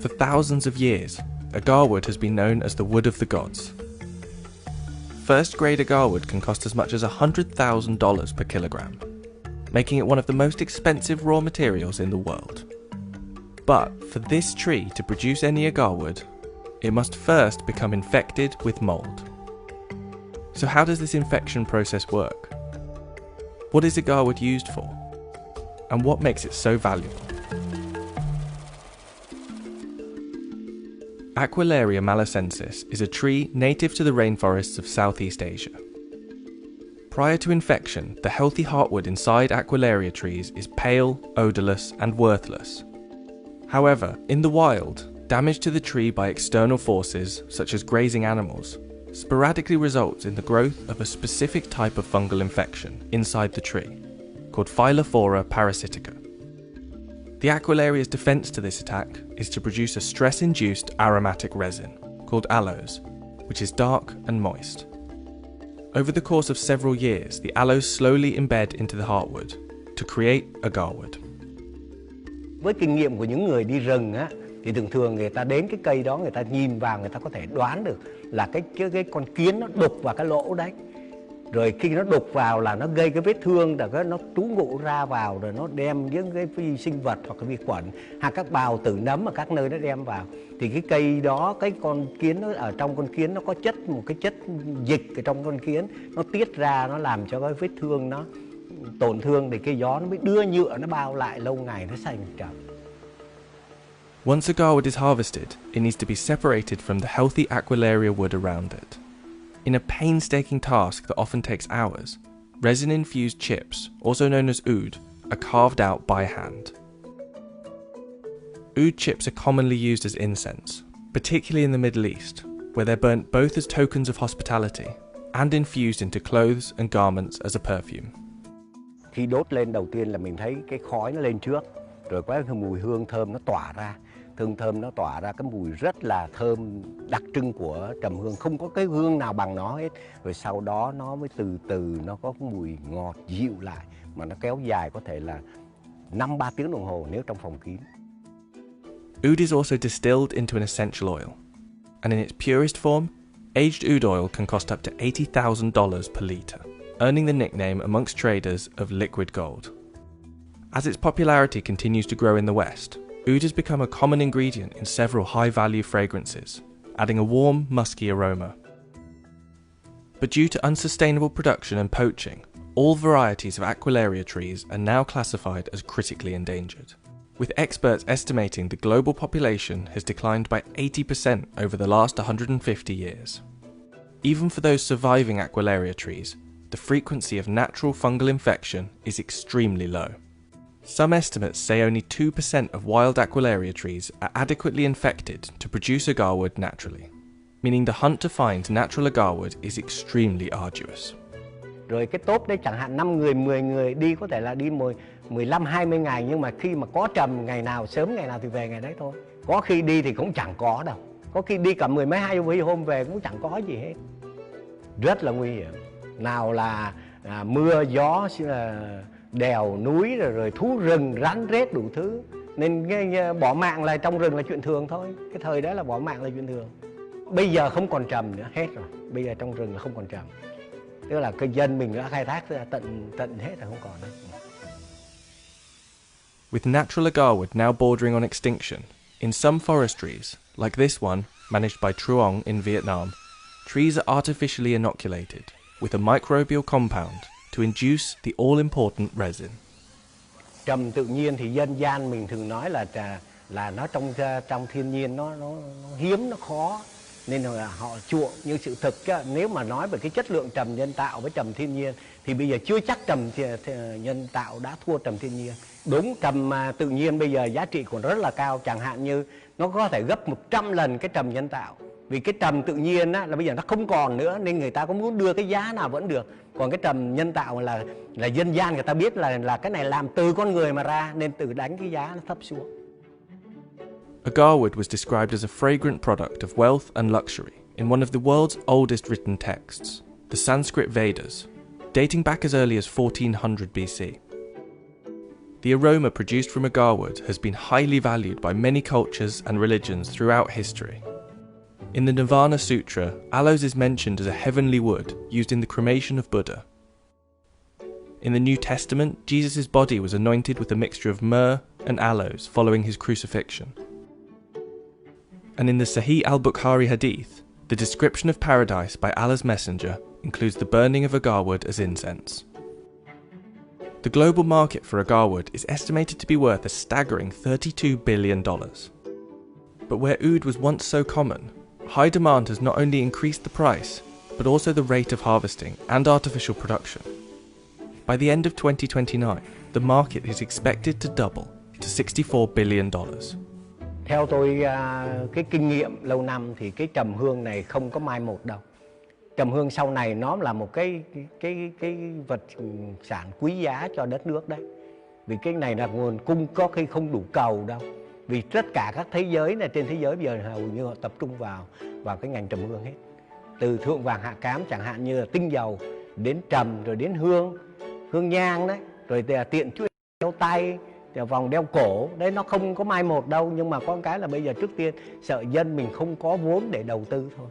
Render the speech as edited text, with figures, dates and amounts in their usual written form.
For thousands of years, agarwood has been known as the wood of the gods. First-grade agarwood can cost as much as $100,000 per kilogram, making it one of the most expensive raw materials in the world. But for this tree to produce any agarwood, it must first become infected with mold. So how does this infection process work? What is agarwood used for? And what makes it so valuable? Aquilaria malacensis is a tree native to the rainforests of Southeast Asia. Prior to infection, the healthy heartwood inside Aquilaria trees is pale, odourless, and worthless. However, in the wild, damage to the tree by external forces, such as grazing animals, sporadically results in the growth of a specific type of fungal infection inside the tree, called Phylophthora parasitica. The Aquilaria's defense to this attack is to produce a stress-induced aromatic resin, called aloes, which is dark and moist. Over the course of several years, the aloes slowly embed into the heartwood to create agarwood. Với kinh nghiệm của những người đi rừng á, thì thường người ta đến cái cây đó, người ta nhìn vào, người ta có thể đoán được là cái con kiến nó đục vào cái lỗ đấy. Rồi khi nó đục vào là nó gây cái vết thương, rồi nó trú ngụ ra vào, rồi nó đem những cái vi sinh vật hoặc cái vi khuẩn hoặc các bào tử nấm ở các nơi nó đem vào. Thì cái cây đó, cái con kiến nó ở trong con kiến nó có một cái chất dịch ở trong con kiến, nó tiết ra, nó làm cho cái vết thương nó tổn thương, thì cái gió nó mới đưa nhựa nó bao lại, lâu ngày nó thành trầm. Once agarwood is harvested, it needs to be separated from the healthy Aquilaria wood around it. In a painstaking task that often takes hours, resin-infused chips, also known as oud, are carved out by hand. Oud chips are commonly used as incense, particularly in the Middle East, where they're burnt both as tokens of hospitality and infused into clothes and garments as a perfume. Khi đốt lên đầu tiên là mình thấy cái khói nó lên trước, rồi có cái mùi hương thơm nó tỏa ra. Thơm nó tỏa ra cái mùi rất là thơm đặc trưng của trầm hương, không có cái hương nào bằng nó hết. Rồi sau đó nó mới từ từ nó có mùi ngọt dịu lại, mà nó kéo dài có thể là 5-3 tiếng đồng hồ nếu trong phòng kín. Oud is also distilled into an essential oil, and in its purest form, aged oud oil can cost up to $80,000 per litre, earning the nickname amongst traders of liquid gold. As its popularity continues to grow in the West, oud has become a common ingredient in several high-value fragrances, adding a warm, musky aroma. But due to unsustainable production and poaching, all varieties of Aquilaria trees are now classified as critically endangered, with experts estimating the global population has declined by 80% over the last 150 years. Even for those surviving Aquilaria trees, the frequency of natural fungal infection is extremely low. Some estimates say only 2% of wild Aquilaria trees are adequately infected to produce agarwood naturally, meaning the hunt to find natural agarwood is extremely arduous. Rồi cái tốp đấy chẳng hạn 5 người, 10 người đi có thể là đi 15-20 ngày, nhưng mà khi mà có trầm ngày nào, sớm ngày nào thì về ngày đấy thôi. Có khi đi thì cũng chẳng có đâu. Có khi đi cả 10 mấy 20 hôm về cũng chẳng có gì hết. Rất là nguy hiểm. Nào là mưa, gió, đèo, núi, rồi thú rừng, rắn rết đủ thứ. Nên bỏ mạng là trong rừng là chuyện thường thôi. Cái thời đó là bỏ mạng là chuyện thường. Bây giờ không còn trầm nữa, hết rồi. Bây giờ trong rừng là không còn trầm. Tức là cái dân mình đã khai thác tận hết rồi, không còn nữa. With natural agarwood now bordering on extinction, in some forestries, like this one managed by CŒNG in Vietnam, trees are artificially inoculated with a microbial compound to induce the all-important resin. Trầm tự nhiên thì dân gian mình thường nói là nó trong thiên nhiên nó hiếm, nó khó, nên là họ chuộng. Nhưng sự thực nếu mà nói về cái chất lượng trầm nhân tạo với trầm thiên nhiên thì bây giờ chưa chắc trầm nhân tạo đã thua trầm thiên nhiên. Đúng, trầm tự nhiên bây giờ giá trị còn rất là cao, chẳng hạn như nó có thể gấp 100 lần cái trầm nhân tạo. Vì cái trầm tự nhiên là bây giờ nó không còn nữa, nên người ta có muốn đưa cái giá nào vẫn được. Còn cái trầm nhân tạo là dân gian người ta biết là cái này làm từ con người mà ra, nên tự đánh cái giá nó thấp xuống. Agarwood was described as a fragrant product of wealth and luxury in one of the world's oldest written texts, the Sanskrit Vedas, dating back as early as 1400 BC. the aroma produced from agarwood has been highly valued by many cultures and religions throughout history. In the Nirvana Sutra, aloes is mentioned as a heavenly wood used in the cremation of Buddha. In the New Testament, Jesus' body was anointed with a mixture of myrrh and aloes following his crucifixion. And in the Sahih al-Bukhari hadith, the description of paradise by Allah's messenger includes the burning of agarwood as incense. The global market for agarwood is estimated to be worth a staggering $32 billion. But where oud was once so common, high demand has not only increased the price, but also the rate of harvesting and artificial production. By the end of 2029, the market is expected to double to $64 billion. Theo tôi cái kinh nghiệm lâu năm thì cái trầm hương này không có mai một đâu. Trầm hương sau này nó là một cái vật sản quý giá cho đất nước đấy. Vì cái này là nguồn cung có khi không đủ cầu đâu. Vì tất cả các thế giới này trên thế giới bây giờ hầu như họ tập trung vào cái ngành trầm hương hết. Từ thượng vàng hạ cám chẳng hạn như là tinh dầu đến trầm rồi đến hương nhang đấy, rồi tiện chuỗi đeo tay, vòng đeo cổ đấy, nó không có mai một đâu. Nhưng mà có cái là bây giờ trước tiên sợ dân mình không có vốn để đầu tư thôi.